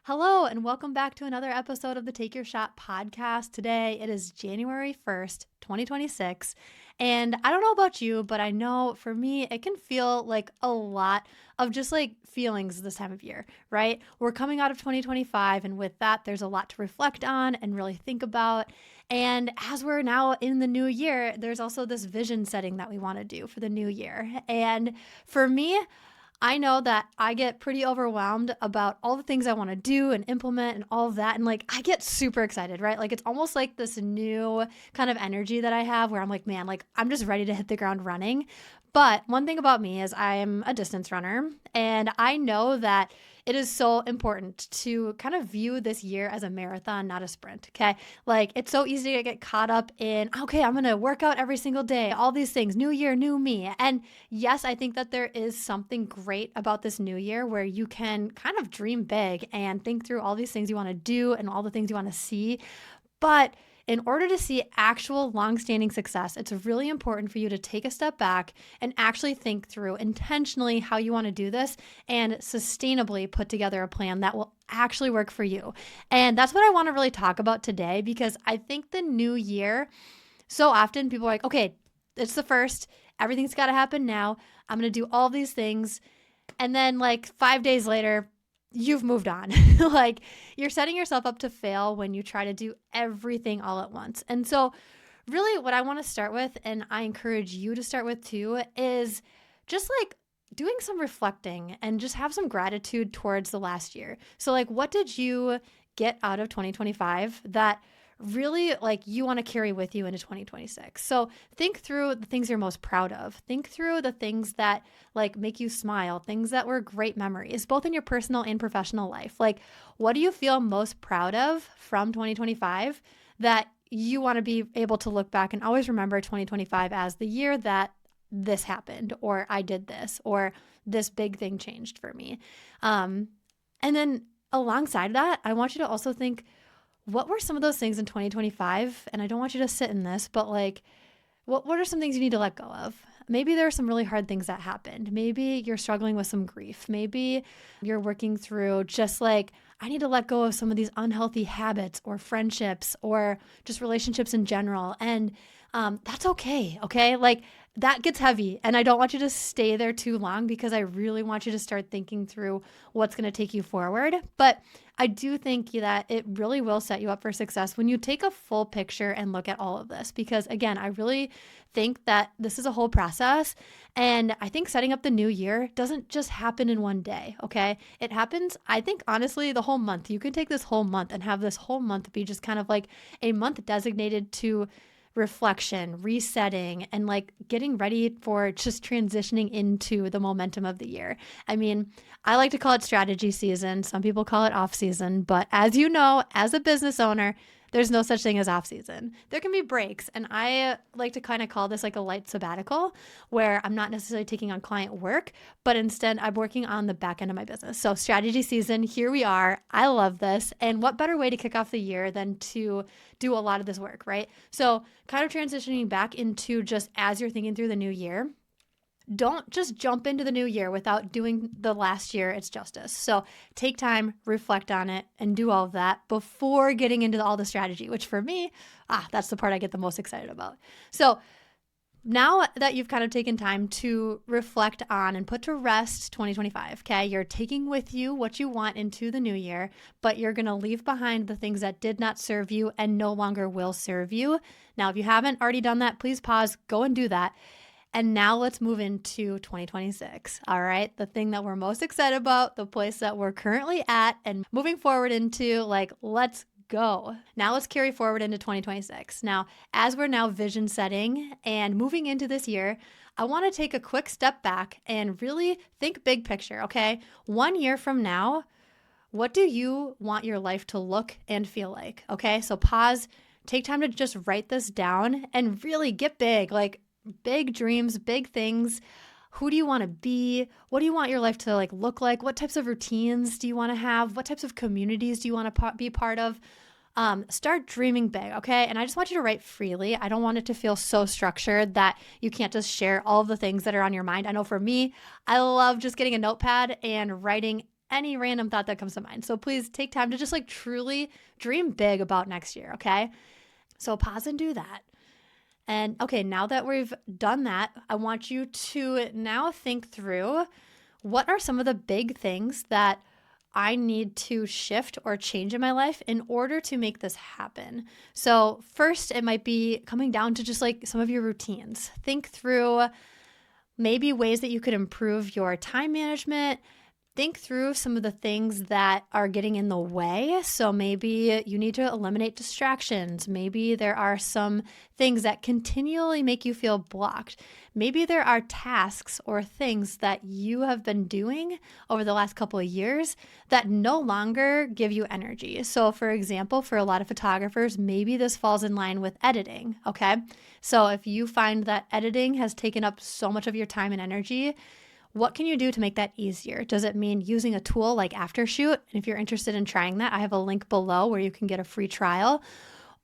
Hello, and welcome back to another episode of the Take Your Shot podcast. Today, it is January 1st, 2026. And I don't know about you, but I know for me, it can feel like a lot of just like feelings this time of year, right? We're coming out of 2025, and with that, there's a lot to reflect on and really think about. And as we're now in the new year, there's also this vision setting that we want to do for the new year. And for me, I know that I get pretty overwhelmed about all the things I want to do and implement and all of that. And like, I get super excited, right? Like, it's almost like this new kind of energy that I have where I'm like, man, like, I'm just ready to hit the ground running. But one thing about me is I am a distance runner, and I know that it is so important to kind of view this year as a marathon, not a sprint. Okay. Like, it's so easy to get caught up in, okay, I'm going to work out every single day, all these things, new year, new me. And yes, I think that there is something great about this new year where you can kind of dream big and think through all these things you want to do and all the things you want to see. But in order to see actual long-standing success, it's really important for you to take a step back and actually think through intentionally how you want to do this and sustainably put together a plan that will actually work for you. And that's what I want to really talk about today, because I think the new year, so often people are like, okay, it's the first, everything's got to happen now. I'm going to do all these things. And then like 5 days later, you've moved on. Like, you're setting yourself up to fail when you try to do everything all at once. And so really what I want to start with, and I encourage you to start with too, is just like doing some reflecting and just have some gratitude towards the last year. So like, what did you get out of 2025 that really like you want to carry with you into 2026? So think through the things you're most proud of. Think through the things that like make you smile, things that were great memories, both in your personal and professional life. Like, what do you feel most proud of from 2025 that you want to be able to look back and always remember 2025 as the year that this happened, or I did this, or this big thing changed for me. And then alongside that, I want you to also think, what were some of those things in 2025? And I don't want you to sit in this, but like, what are some things you need to let go of? Maybe there are some really hard things that happened. Maybe you're struggling with some grief. Maybe you're working through just like, I need to let go of some of these unhealthy habits or friendships or just relationships in general. And that's okay. Okay. Like, that gets heavy, and I don't want you to stay there too long, because I really want you to start thinking through what's going to take you forward. But I do think that it really will set you up for success when you take a full picture and look at all of this, because again, I really think that this is a whole process. And I think setting up the new year doesn't just happen in one day. Okay. It happens, I think, honestly, the whole month. You can take this whole month and have this whole month be just kind of like a month designated to reflection, resetting, and like getting ready for just transitioning into the momentum of the year. I mean, I like to call it strategy season. Some people call it off season, but as you know, as a business owner, there's no such thing as off season. There can be breaks. And I like to kind of call this like a light sabbatical, where I'm not necessarily taking on client work, but instead I'm working on the back end of my business. So strategy season, here we are. I love this. And what better way to kick off the year than to do a lot of this work, right? So kind of transitioning back into just as you're thinking through the new year, don't just jump into the new year without doing the last year its justice. So take time, reflect on it, and do all of that before getting into all the strategy, which for me, that's the part I get the most excited about. So now that you've kind of taken time to reflect on and put to rest 2025, okay, you're taking with you what you want into the new year, but you're going to leave behind the things that did not serve you and no longer will serve you. Now, if you haven't already done that, please pause, go and do that. And now let's move into 2026. All right. The thing that we're most excited about, the place that we're currently at and moving forward into, like, let's go. Now let's carry forward into 2026. Now, as we're now vision setting and moving into this year, I want to take a quick step back and really think big picture. Okay. 1 year from now, what do you want your life to look and feel like? Okay. So pause, take time to just write this down and really get big, like, big dreams, big things. Who do you want to be? What do you want your life to like look like? What types of routines do you want to have? What types of communities do you want to be part of? Start dreaming big, okay? And I just want you to write freely. I don't want it to feel so structured that you can't just share all of the things that are on your mind. I know for me, I love just getting a notepad and writing any random thought that comes to mind. So please take time to just like truly dream big about next year, okay? So pause and do that. And okay, now that we've done that, I want you to now think through what are some of the big things that I need to shift or change in my life in order to make this happen. So first, it might be coming down to just like some of your routines. Think through maybe ways that you could improve your time management. Think through some of the things that are getting in the way. So maybe you need to eliminate distractions. Maybe there are some things that continually make you feel blocked. Maybe there are tasks or things that you have been doing over the last couple of years that no longer give you energy. So for example, for a lot of photographers, maybe this falls in line with editing, okay? So if you find that editing has taken up so much of your time and energy, what can you do to make that easier? Does it mean using a tool like Aftershoot? And if you're interested in trying that, I have a link below where you can get a free trial.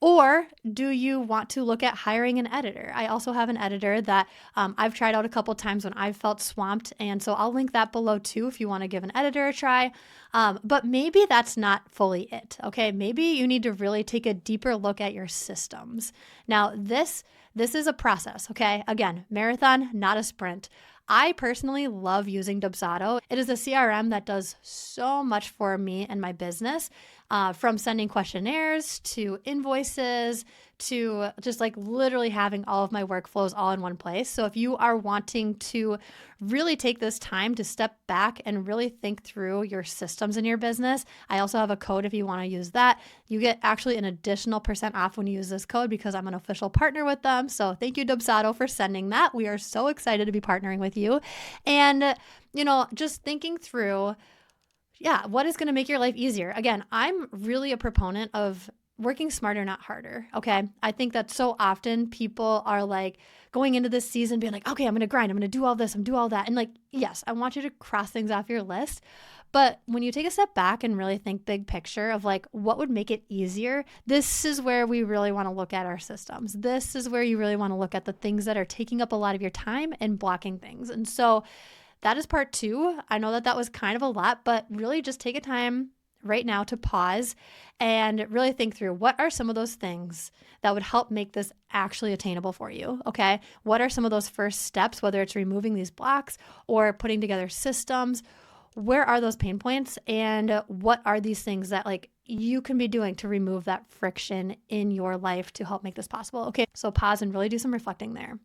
Or do you want to look at hiring an editor? I also have an editor that I've tried out a couple times when I've felt swamped. And so I'll link that below too if you want to give an editor a try. But maybe that's not fully it, okay? Maybe you need to really take a deeper look at your systems. Now, this is a process, okay? Again, marathon, not a sprint. I personally love using Dubsado. It is a CRM that does so much for me and my business, from sending questionnaires to invoices to just like literally having all of my workflows all in one place. So if you are wanting to really take this time to step back and really think through your systems in your business, I also have a code if you want to use that. You get actually an additional % off when you use this code because I'm an official partner with them. So thank you, Dubsado, for sending that. We are so excited to be partnering with you. And, just thinking through, what is going to make your life easier? Again, I'm really a proponent of working smarter, not harder. Okay. I think that so often people are like going into this season being like, okay, I'm going to grind. I'm going to do all this. I'm going to do all that. And like, yes, I want you to cross things off your list. But when you take a step back and really think big picture of like, what would make it easier? This is where we really want to look at our systems. This is where you really want to look at the things that are taking up a lot of your time and blocking things. And so that is part 2. I know that was kind of a lot, but really just take a time right now to pause and really think through what are some of those things that would help make this actually attainable for you, okay? What are some of those first steps, whether it's removing these blocks or putting together systems? Where are those pain points and what are these things that like you can be doing to remove that friction in your life to help make this possible? Okay, so pause and really do some reflecting there.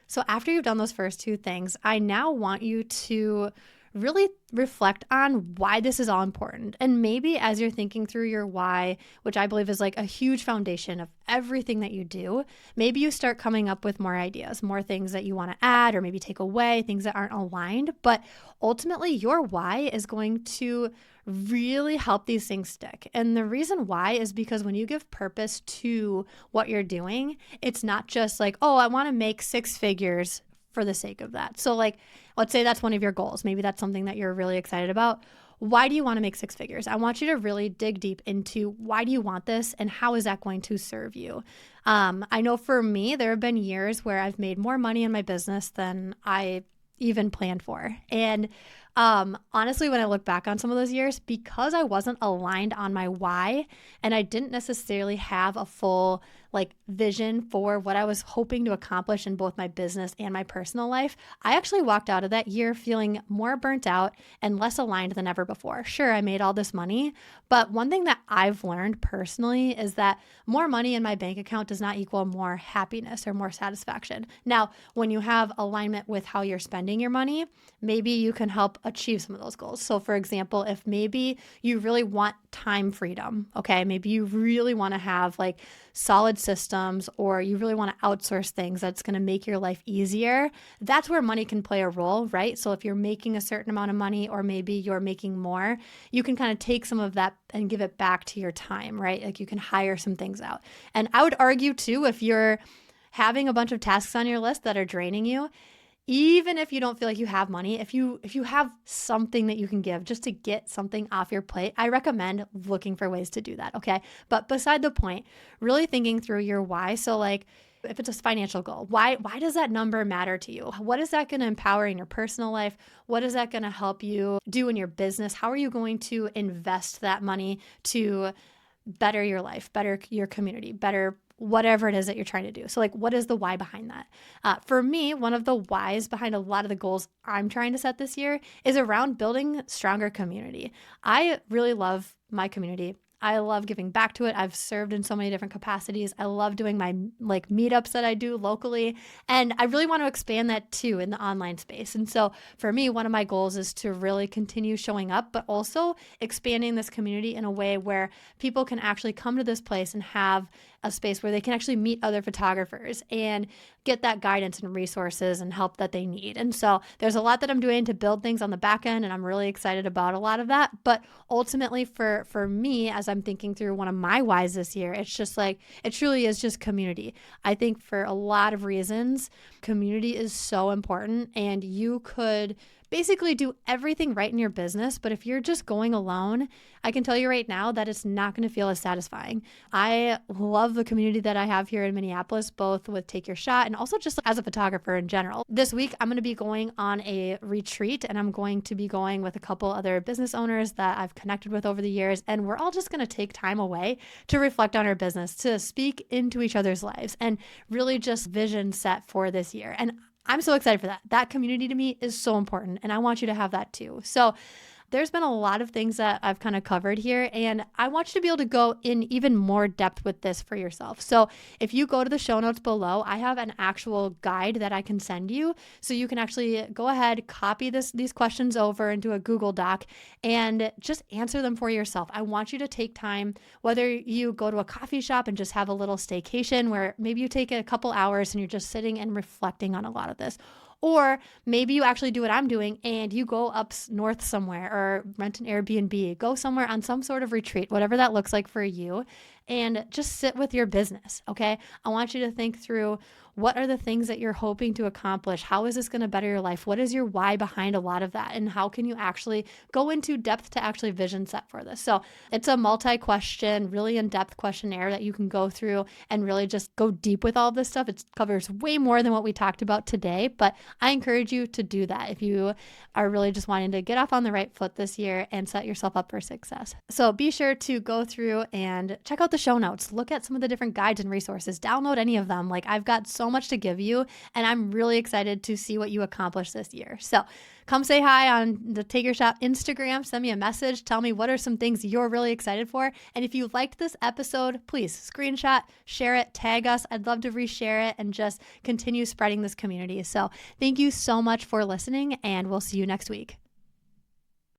So after you've done those first 2 things, I now want you to really reflect on why this is all important. And maybe as you're thinking through your why, which I believe is like a huge foundation of everything that you do, maybe you start coming up with more ideas, more things that you want to add or maybe take away, things that aren't aligned. But ultimately, your why is going to really help these things stick. And the reason why is because when you give purpose to what you're doing, it's not just like, oh, I want to make 6 figures for the sake of that. So like, let's say that's one of your goals. Maybe that's something that you're really excited about. Why do you want to make 6 figures? I want you to really dig deep into why do you want this and how is that going to serve you? I know for me, there have been years where I've made more money in my business than I even planned for. And honestly, when I look back on some of those years, because I wasn't aligned on my why and I didn't necessarily have a full vision for what I was hoping to accomplish in both my business and my personal life, I actually walked out of that year feeling more burnt out and less aligned than ever before. Sure, I made all this money, but one thing that I've learned personally is that more money in my bank account does not equal more happiness or more satisfaction. Now, when you have alignment with how you're spending your money, maybe you can help achieve some of those goals. So for example, if maybe you really want time freedom, okay, maybe you really want to have solid systems or you really want to outsource things that's going to make your life easier, that's where money can play a role, right? So if you're making a certain amount of money or maybe you're making more, you can kind of take some of that and give it back to your time, right? You can hire some things out. And I would argue too, if you're having a bunch of tasks on your list that are draining you, even if you don't feel like you have money, if you have something that you can give just to get something off your plate, I recommend looking for ways to do that, okay? But beside the point, really thinking through your why. So If it's a financial goal, why does that number matter to you? What is that going to empower in your personal life? What is that going to help you do in your business? How are you going to invest that money to better your life, better your community, better whatever it is that you're trying to do? So like, what is the why behind that? For me, one of the whys behind a lot of the goals I'm trying to set this year is around building stronger community. I really love my community. I love giving back to it. I've served in so many different capacities. I love doing my like meetups that I do locally. And I really want to expand that too in the online space. And so for me, one of my goals is to really continue showing up, but also expanding this community in a way where people can actually come to this place and have a space where they can actually meet other photographers and get that guidance and resources and help that they need. And so there's a lot that I'm doing to build things on the back end, and I'm really excited about a lot of that. But ultimately for me, as I'm thinking through one of my whys this year, it's just like, it truly is just community. I think for a lot of reasons, community is so important, and you could basically do everything right in your business. But if you're just going alone, I can tell you right now that it's not going to feel as satisfying. I love the community that I have here in Minneapolis, both with Take Your Shot and also just as a photographer in general. This week, I'm going to be going on a retreat, and I'm going to be going with a couple other business owners that I've connected with over the years. And we're all just going to take time away to reflect on our business, to speak into each other's lives, and really just vision set for this year. And I'm so excited for that. That community to me is so important, and I want you to have that too. So there's been a lot of things that I've kind of covered here, and I want you to be able to go in even more depth with this for yourself. So if you go to the show notes below, I have an actual guide that I can send you, so you can actually go ahead, copy these questions over into a Google Doc and just answer them for yourself. I want you to take time, whether you go to a coffee shop and just have a little staycation where maybe you take a couple hours and you're just sitting and reflecting on a lot of this. Or maybe you actually do what I'm doing and you go up north somewhere or rent an Airbnb, go somewhere on some sort of retreat, whatever that looks like for you, and just sit with your business, okay? I want you to think through, what are the things that you're hoping to accomplish? How is this going to better your life? What is your why behind a lot of that? And how can you actually go into depth to actually vision set for this? So it's a multi-question, really in-depth questionnaire that you can go through and really just go deep with all of this stuff. It covers way more than what we talked about today, but I encourage you to do that if you are really just wanting to get off on the right foot this year and set yourself up for success. So be sure to go through and check out the show notes. Look at some of the different guides and resources. Download any of them. Like, I've got so much to give you, and I'm really excited to see what you accomplish this year. So come say hi on the Take Your Shot Instagram. Send me a message. Tell me what are some things you're really excited for. And if you liked this episode, please screenshot, share it, tag us. I'd love to reshare it and just continue spreading this community. So thank you so much for listening, and we'll see you next week.